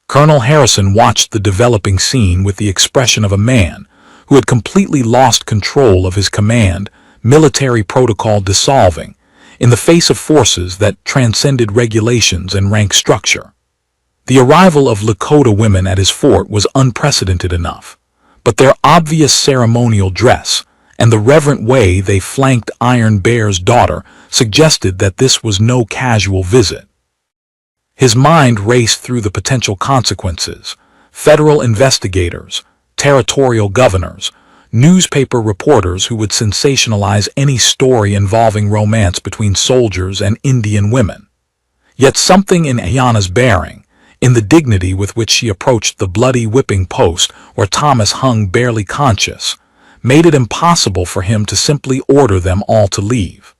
Colonel Harrison watched the developing scene with the expression of a man who had completely lost control of his command, military protocol dissolving, in the face of forces that transcended regulations and rank structure. The arrival of Lakota women at his fort was unprecedented enough, but their obvious ceremonial dress and the reverent way they flanked Iron Bear's daughter suggested that this was no casual visit. His mind raced through the potential consequences: federal investigators, territorial governors, newspaper reporters who would sensationalize any story involving romance between soldiers and Indian women. Yet something in Ayana's bearing, in the dignity with which she approached the bloody whipping post where Thomas hung barely conscious, made it impossible for him to simply order them all to leave.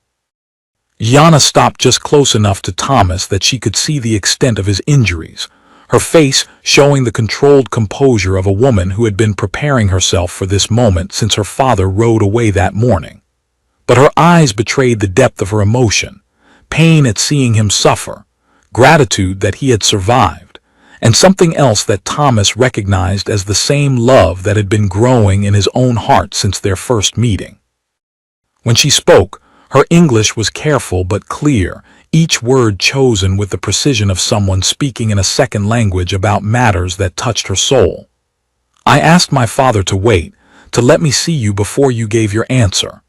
Yana stopped just close enough to Thomas that she could see the extent of his injuries, her face showing the controlled composure of a woman who had been preparing herself for this moment since her father rode away that morning. But her eyes betrayed the depth of her emotion: pain at seeing him suffer, gratitude that he had survived, and something else that Thomas recognized as the same love that had been growing in his own heart since their first meeting. When she spoke, her English was careful but clear, each word chosen with the precision of someone speaking in a second language about matters that touched her soul. "I asked my father to wait, to let me see you before you gave your answer.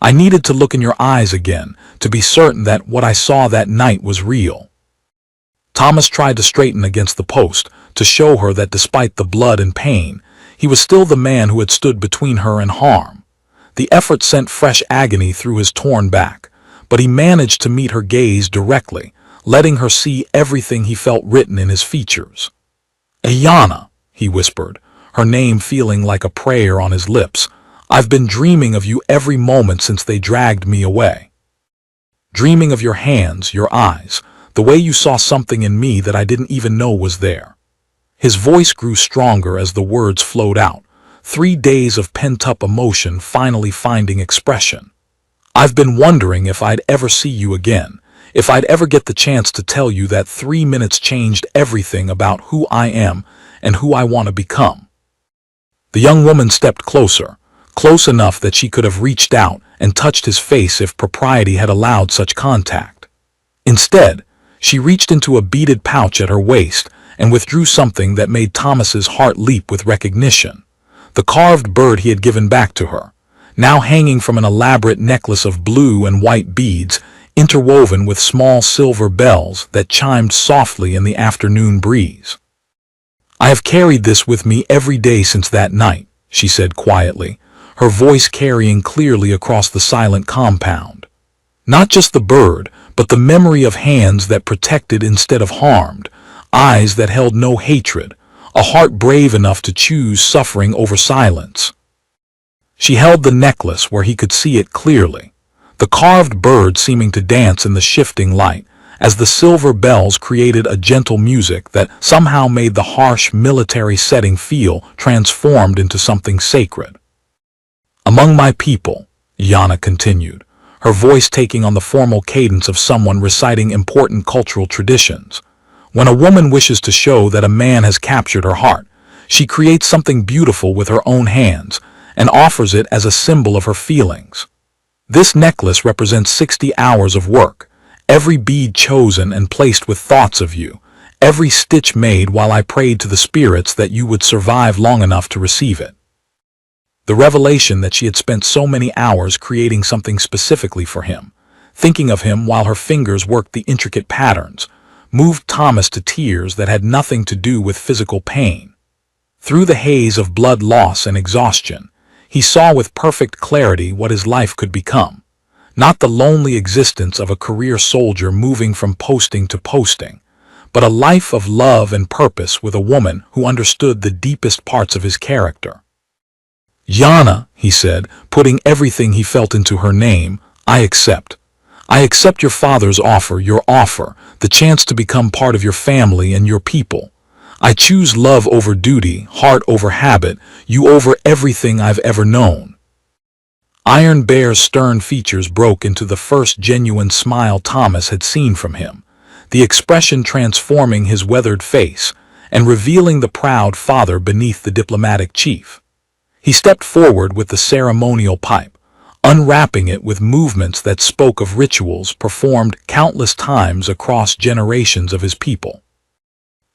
I needed to look in your eyes again, to be certain that what I saw that night was real." Thomas tried to straighten against the post, to show her that despite the blood and pain, he was still the man who had stood between her and harm. The effort sent fresh agony through his torn back, but he managed to meet her gaze directly, letting her see everything he felt written in his features. "Ayana," he whispered, her name feeling like a prayer on his lips, "I've been dreaming of you every moment since they dragged me away. Dreaming of your hands, your eyes, the way you saw something in me that I didn't even know was there." His voice grew stronger as the words flowed out, 3 days of pent-up emotion finally finding expression. "I've been wondering if I'd ever see you again, if I'd ever get the chance to tell you that 3 minutes changed everything about who I am and who I want to become." The young woman stepped closer, close enough that she could have reached out and touched his face if propriety had allowed such contact. Instead, she reached into a beaded pouch at her waist and withdrew something that made Thomas's heart leap with recognition: the carved bird he had given back to her, now hanging from an elaborate necklace of blue and white beads interwoven with small silver bells that chimed softly in the afternoon breeze. "I have carried this with me every day since that night," she said quietly, her voice carrying clearly across the silent compound. "Not just the bird, but the memory of hands that protected instead of harmed, eyes that held no hatred, a heart brave enough to choose suffering over silence." She held the necklace where he could see it clearly, the carved bird seeming to dance in the shifting light, as the silver bells created a gentle music that somehow made the harsh military setting feel transformed into something sacred. "Among my people," Yana continued, her voice taking on the formal cadence of someone reciting important cultural traditions, "when a woman wishes to show that a man has captured her heart, she creates something beautiful with her own hands and offers it as a symbol of her feelings. This necklace represents 60 hours of work, every bead chosen and placed with thoughts of you, every stitch made while I prayed to the spirits that you would survive long enough to receive it." The revelation that she had spent so many hours creating something specifically for him, thinking of him while her fingers worked the intricate patterns, moved Thomas to tears that had nothing to do with physical pain. Through the haze of blood loss and exhaustion, he saw with perfect clarity what his life could become. Not the lonely existence of a career soldier moving from posting to posting, but a life of love and purpose with a woman who understood the deepest parts of his character. "Yana," he said, putting everything he felt into her name, "I accept. I accept your father's offer, the chance to become part of your family and your people. I choose love over duty, heart over habit, you over everything I've ever known." Iron Bear's stern features broke into the first genuine smile Thomas had seen from him, the expression transforming his weathered face and revealing the proud father beneath the diplomatic chief. He stepped forward with the ceremonial pipe, unwrapping it with movements that spoke of rituals performed countless times across generations of his people.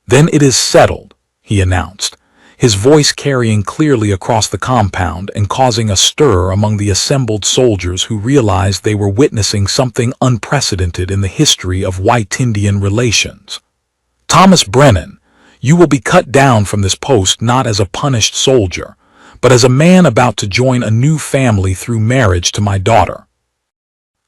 "Then it is settled," he announced, his voice carrying clearly across the compound and causing a stir among the assembled soldiers who realized they were witnessing something unprecedented in the history of white Indian relations. "Thomas Brennan, you will be cut down from this post not as a punished soldier, but as a man about to join a new family through marriage to my daughter."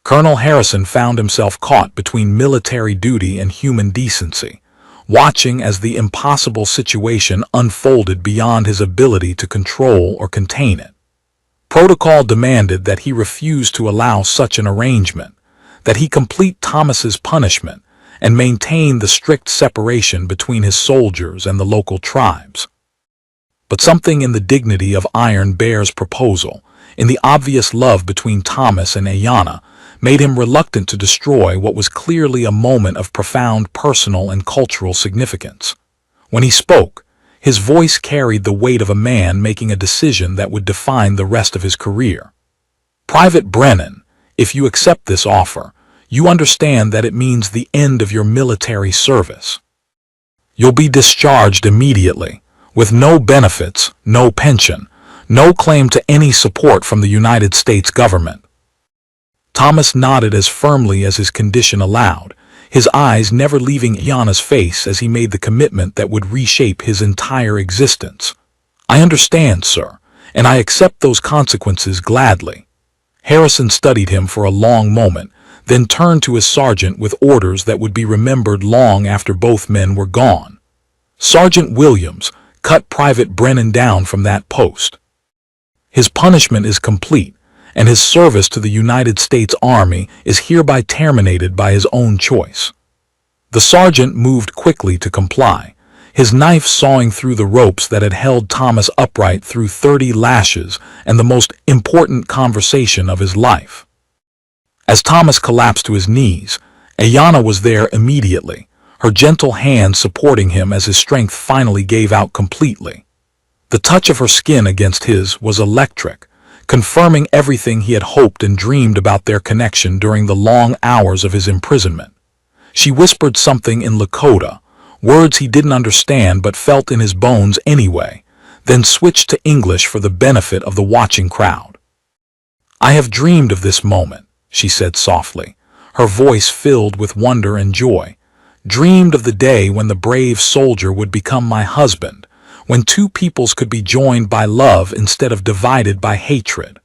Colonel Harrison found himself caught between military duty and human decency, watching as the impossible situation unfolded beyond his ability to control or contain it. Protocol demanded that he refuse to allow such an arrangement, that he complete Thomas's punishment and maintain the strict separation between his soldiers and the local tribes. But something in the dignity of Iron Bear's proposal, in the obvious love between Thomas and Ayanna, made him reluctant to destroy what was clearly a moment of profound personal and cultural significance. When he spoke, his voice carried the weight of a man making a decision that would define the rest of his career. "Private Brennan, if you accept this offer, you understand that it means the end of your military service. You'll be discharged immediately, with no benefits, no pension, no claim to any support from the United States government." Thomas nodded as firmly as his condition allowed, his eyes never leaving Ayanna's face as he made the commitment that would reshape his entire existence. "I understand, sir, and I accept those consequences gladly." Harrison studied him for a long moment, then turned to his sergeant with orders that would be remembered long after both men were gone. "Sergeant Williams, cut Private Brennan down from that post. His punishment is complete, and his service to the United States Army is hereby terminated by his own choice." The sergeant moved quickly to comply, his knife sawing through the ropes that had held Thomas upright through 30 lashes and the most important conversation of his life. As Thomas collapsed to his knees, Ayanna was there immediately, her gentle hand supporting him as his strength finally gave out completely. The touch of her skin against his was electric, confirming everything he had hoped and dreamed about their connection during the long hours of his imprisonment. She whispered something in Lakota, words he didn't understand but felt in his bones anyway, then switched to English for the benefit of the watching crowd. "I have dreamed of this moment," she said softly, her voice filled with wonder and joy. "Dreamed of the day when the brave soldier would become my husband, when two peoples could be joined by love instead of divided by hatred."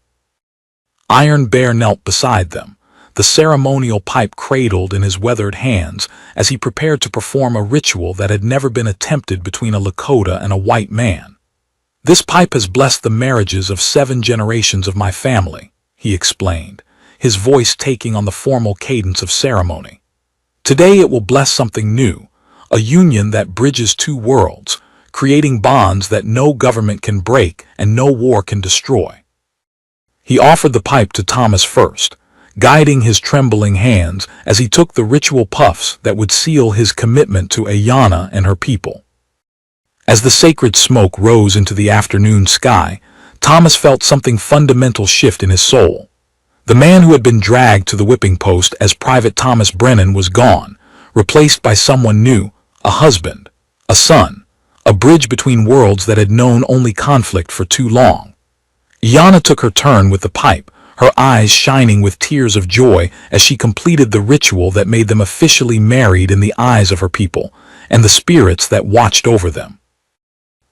Iron Bear knelt beside them, the ceremonial pipe cradled in his weathered hands as he prepared to perform a ritual that had never been attempted between a Lakota and a white man. "This pipe has blessed the marriages of 7 generations of my family," he explained, his voice taking on the formal cadence of ceremony. "Today it will bless something new, a union that bridges 2 worlds, creating bonds that no government can break and no war can destroy." He offered the pipe to Thomas first, guiding his trembling hands as he took the ritual puffs that would seal his commitment to Ayanna and her people. As the sacred smoke rose into the afternoon sky, Thomas felt something fundamental shift in his soul. The man who had been dragged to the whipping post as Private Thomas Brennan was gone, replaced by someone new, a husband, a son, a bridge between worlds that had known only conflict for too long. Iana took her turn with the pipe, her eyes shining with tears of joy as she completed the ritual that made them officially married in the eyes of her people and the spirits that watched over them.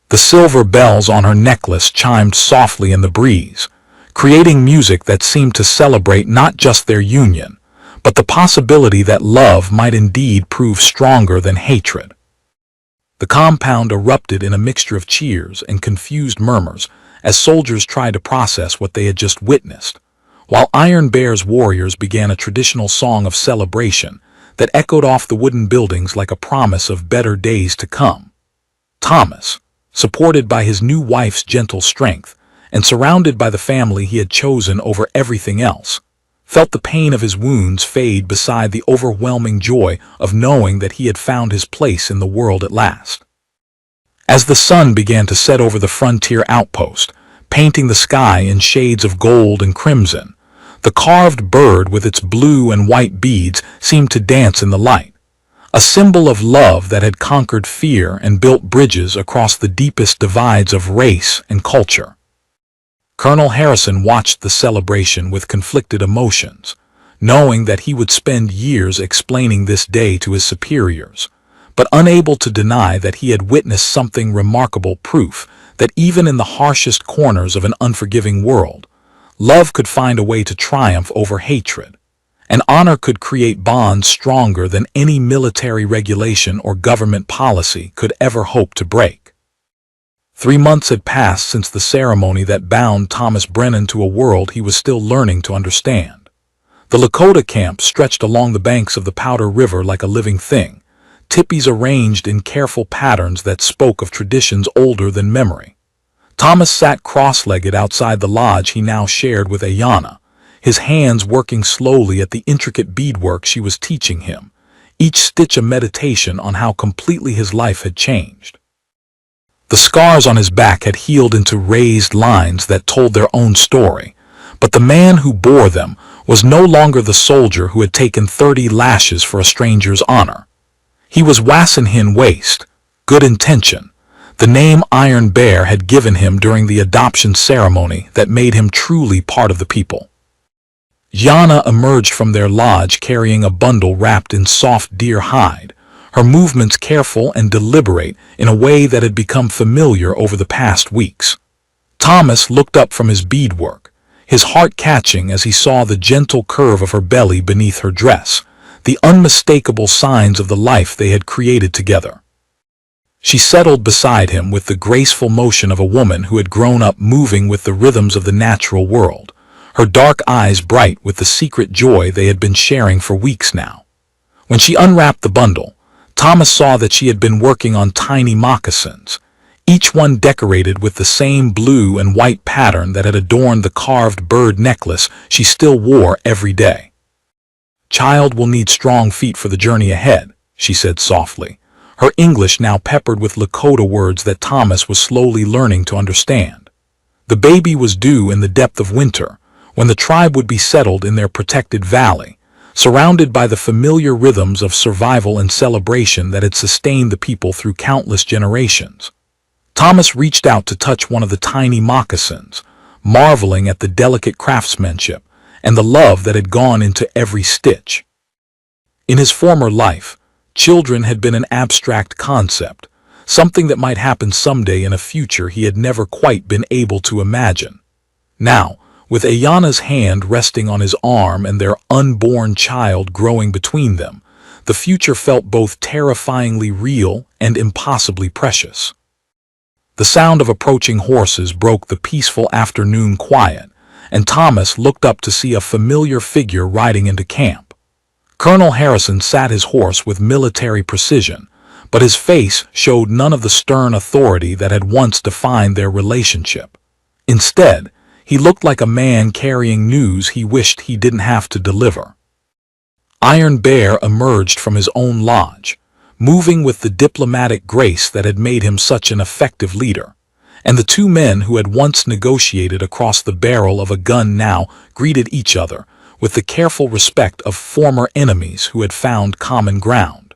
The silver bells on her necklace chimed softly in the breeze, creating music that seemed to celebrate not just their union, but the possibility that love might indeed prove stronger than hatred. The compound erupted in a mixture of cheers and confused murmurs as soldiers tried to process what they had just witnessed, while Iron Bear's warriors began a traditional song of celebration that echoed off the wooden buildings like a promise of better days to come. Thomas, supported by his new wife's gentle strength and surrounded by the family he had chosen over everything else, felt the pain of his wounds fade beside the overwhelming joy of knowing that he had found his place in the world at last. As the sun began to set over the frontier outpost, painting the sky in shades of gold and crimson, the carved bird with its blue and white beads seemed to dance in the light, a symbol of love that had conquered fear and built bridges across the deepest divides of race and culture. Colonel Harrison watched the celebration with conflicted emotions, knowing that he would spend years explaining this day to his superiors, but unable to deny that he had witnessed something remarkable, proof that even in the harshest corners of an unforgiving world, love could find a way to triumph over hatred, and honor could create bonds stronger than any military regulation or government policy could ever hope to break. 3 months had passed since the ceremony that bound Thomas Brennan to a world he was still learning to understand. The Lakota camp stretched along the banks of the Powder River like a living thing, tipis arranged in careful patterns that spoke of traditions older than memory. Thomas sat cross-legged outside the lodge he now shared with Iana, his hands working slowly at the intricate beadwork she was teaching him, each stitch a meditation on how completely his life had changed. The scars on his back had healed into raised lines that told their own story, but the man who bore them was no longer the soldier who had taken 30 lashes for a stranger's honor. He was Wassenhin Waste, good intention, the name Iron Bear had given him during the adoption ceremony that made him truly part of the people. Yana emerged from their lodge carrying a bundle wrapped in soft deer hide, her movements careful and deliberate in a way that had become familiar over the past weeks. Thomas looked up from his beadwork, his heart catching as he saw the gentle curve of her belly beneath her dress, the unmistakable signs of the life they had created together. She settled beside him with the graceful motion of a woman who had grown up moving with the rhythms of the natural world, her dark eyes bright with the secret joy they had been sharing for weeks now. When she unwrapped the bundle, Thomas saw that she had been working on tiny moccasins, each one decorated with the same blue and white pattern that had adorned the carved bird necklace she still wore every day. "Child will need strong feet for the journey ahead," she said softly, her English now peppered with Lakota words that Thomas was slowly learning to understand. The baby was due in the depth of winter, when the tribe would be settled in their protected valley, surrounded by the familiar rhythms of survival and celebration that had sustained the people through countless generations. Thomas reached out to touch one of the tiny moccasins, marveling at the delicate craftsmanship and the love that had gone into every stitch. In his former life, children had been an abstract concept, something that might happen someday in a future he had never quite been able to imagine. Now, with Ayana's hand resting on his arm and their unborn child growing between them, the future felt both terrifyingly real and impossibly precious. The sound of approaching horses broke the peaceful afternoon quiet, and Thomas looked up to see a familiar figure riding into camp. Colonel Harrison sat his horse with military precision, but his face showed none of the stern authority that had once defined their relationship. Instead, he looked like a man carrying news he wished he didn't have to deliver. Iron Bear emerged from his own lodge, moving with the diplomatic grace that had made him such an effective leader, and the two men who had once negotiated across the barrel of a gun now greeted each other with the careful respect of former enemies who had found common ground.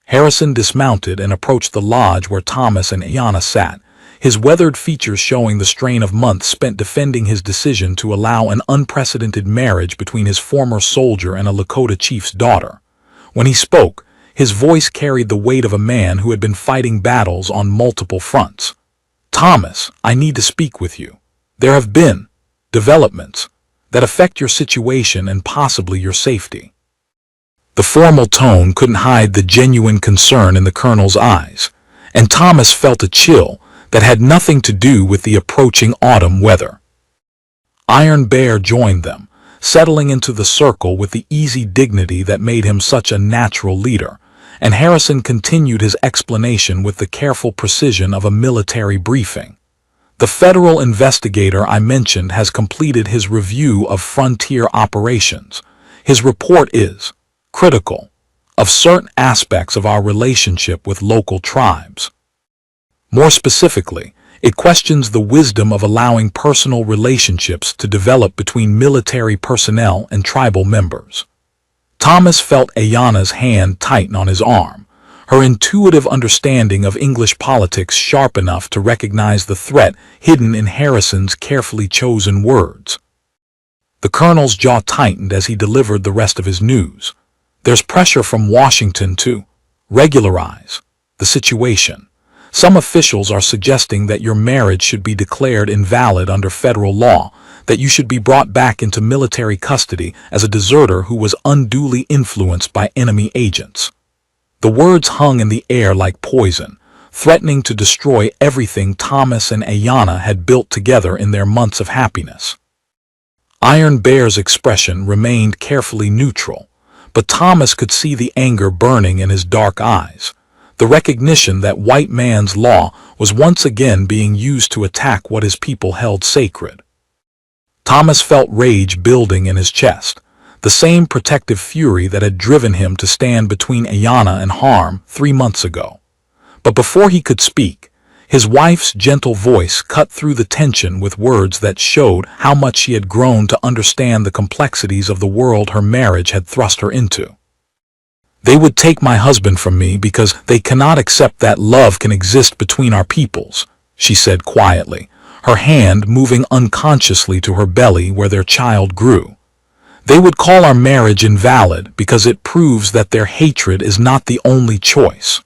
Harrison dismounted and approached the lodge where Thomas and Ayana sat, his weathered features showing the strain of months spent defending his decision to allow an unprecedented marriage between his former soldier and a Lakota chief's daughter. When he spoke, his voice carried the weight of a man who had been fighting battles on multiple fronts. "Thomas, I need to speak with you. There have been developments that affect your situation and possibly your safety." The formal tone couldn't hide the genuine concern in the colonel's eyes, and Thomas felt a chill that had nothing to do with the approaching autumn weather. Iron Bear joined them, settling into the circle with the easy dignity that made him such a natural leader, and Harrison continued his explanation with the careful precision of a military briefing. "The federal investigator I mentioned has completed his review of frontier operations. His report is critical of certain aspects of our relationship with local tribes. More specifically, it questions the wisdom of allowing personal relationships to develop between military personnel and tribal members." Thomas felt Ayanna's hand tighten on his arm, her intuitive understanding of English politics sharp enough to recognize the threat hidden in Harrison's carefully chosen words. The colonel's jaw tightened as he delivered the rest of his news. "There's pressure from Washington to regularize the situation. Some officials are suggesting that your marriage should be declared invalid under federal law, that you should be brought back into military custody as a deserter who was unduly influenced by enemy agents." The words hung in the air like poison, threatening to destroy everything Thomas and Ayanna had built together in their months of happiness. Iron Bear's expression remained carefully neutral, but Thomas could see the anger burning in his dark eyes, the recognition that white man's law was once again being used to attack what his people held sacred. Thomas felt rage building in his chest, the same protective fury that had driven him to stand between Ayanna and harm 3 months ago. But before he could speak, his wife's gentle voice cut through the tension with words that showed how much she had grown to understand the complexities of the world her marriage had thrust her into. "They would take my husband from me because they cannot accept that love can exist between our peoples," she said quietly, her hand moving unconsciously to her belly where their child grew. "They would call our marriage invalid because it proves that their hatred is not the only choice."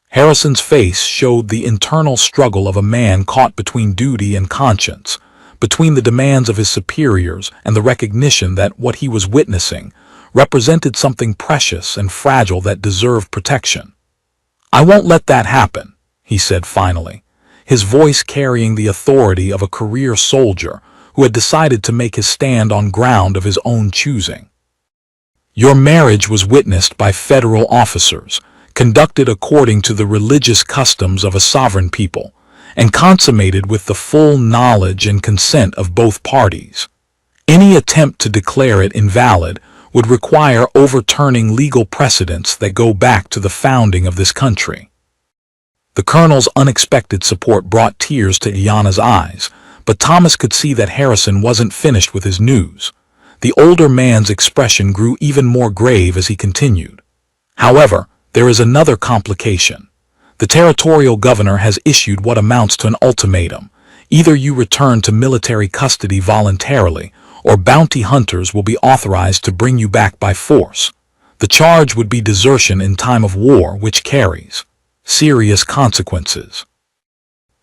Harrison's face showed the internal struggle of a man caught between duty and conscience, between the demands of his superiors and the recognition that what he was witnessing represented something precious and fragile that deserved protection. "I won't let that happen," he said finally, his voice carrying the authority of a career soldier who had decided to make his stand on ground of his own choosing. "Your marriage was witnessed by federal officers, conducted according to the religious customs of a sovereign people, and consummated with the full knowledge and consent of both parties. Any attempt to declare it invalid would require overturning legal precedents that go back to the founding of this country." The colonel's unexpected support brought tears to Ayanna's eyes, but Thomas could see that Harrison wasn't finished with his news. The older man's expression grew even more grave as he continued. "However, there is another complication. The territorial governor has issued what amounts to an ultimatum. Either you return to military custody voluntarily, or bounty hunters will be authorized to bring you back by force. The charge would be desertion in time of war, which carries serious consequences."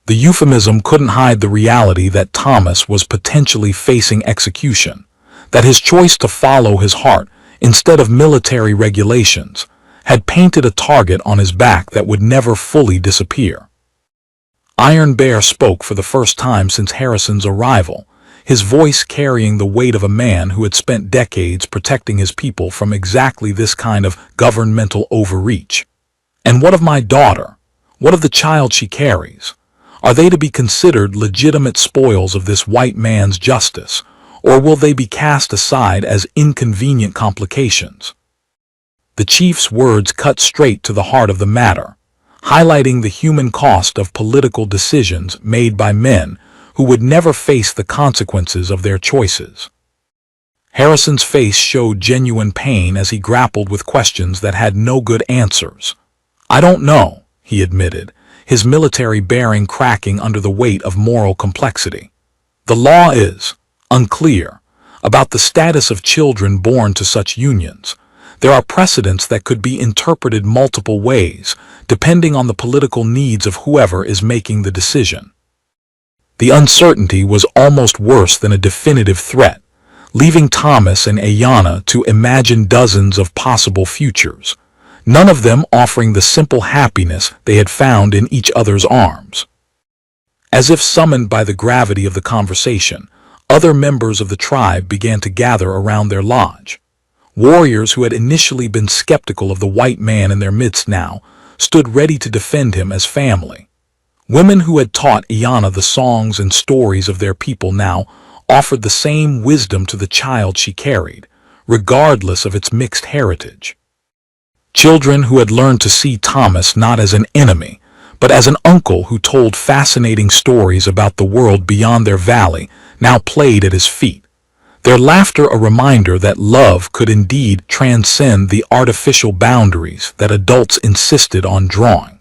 The euphemism couldn't hide the reality that Thomas was potentially facing execution, that his choice to follow his heart instead of military regulations had painted a target on his back that would never fully disappear. Iron Bear spoke for the first time since Harrison's arrival, his voice carrying the weight of a man who had spent decades protecting his people from exactly this kind of governmental overreach. "And what of my daughter? What of the child she carries? Are they to be considered legitimate spoils of this white man's justice, or will they be cast aside as inconvenient complications?" The chief's words cut straight to the heart of the matter, highlighting the human cost of political decisions made by men who would never face the consequences of their choices. Harrison's face showed genuine pain as he grappled with questions that had no good answers. "I don't know," he admitted, his military bearing cracking under the weight of moral complexity. The law is unclear about the status of children born to such unions. There are precedents that could be interpreted multiple ways, depending on the political needs of whoever is making the decision. The uncertainty was almost worse than a definitive threat, leaving Thomas and Ayanna to imagine dozens of possible futures, none of them offering the simple happiness they had found in each other's arms. As if summoned by the gravity of the conversation, other members of the tribe began to gather around their lodge. Warriors who had initially been skeptical of the white man in their midst now stood ready to defend him as family. Women who had taught Ayanna the songs and stories of their people now offered the same wisdom to the child she carried, regardless of its mixed heritage. Children who had learned to see Thomas not as an enemy, but as an uncle who told fascinating stories about the world beyond their valley now played at his feet, their laughter a reminder that love could indeed transcend the artificial boundaries that adults insisted on drawing.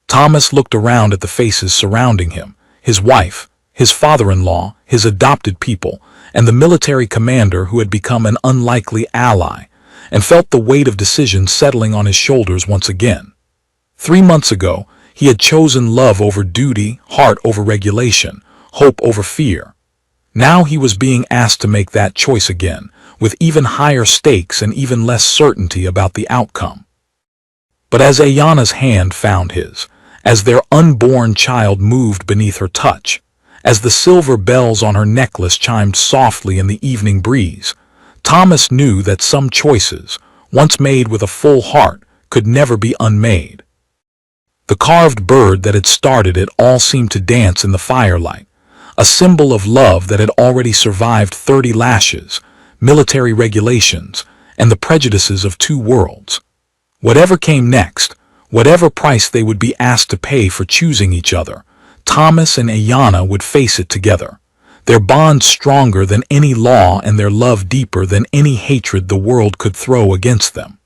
Thomas looked around at the faces surrounding him, his wife, his father-in-law, his adopted people, and the military commander who had become an unlikely ally, and felt the weight of decision settling on his shoulders once again. 3 months ago, he had chosen love over duty, heart over regulation, hope over fear. Now he was being asked to make that choice again, with even higher stakes and even less certainty about the outcome. But as Ayanna's hand found his, as their unborn child moved beneath her touch, as the silver bells on her necklace chimed softly in the evening breeze, Thomas knew that some choices, once made with a full heart, could never be unmade. The carved bird that had started it all seemed to dance in the firelight, a symbol of love that had already survived 30 lashes, military regulations, and the prejudices of 2 worlds. Whatever came next, whatever price they would be asked to pay for choosing each other, Thomas and Ayanna would face it together, their bond stronger than any law and their love deeper than any hatred the world could throw against them.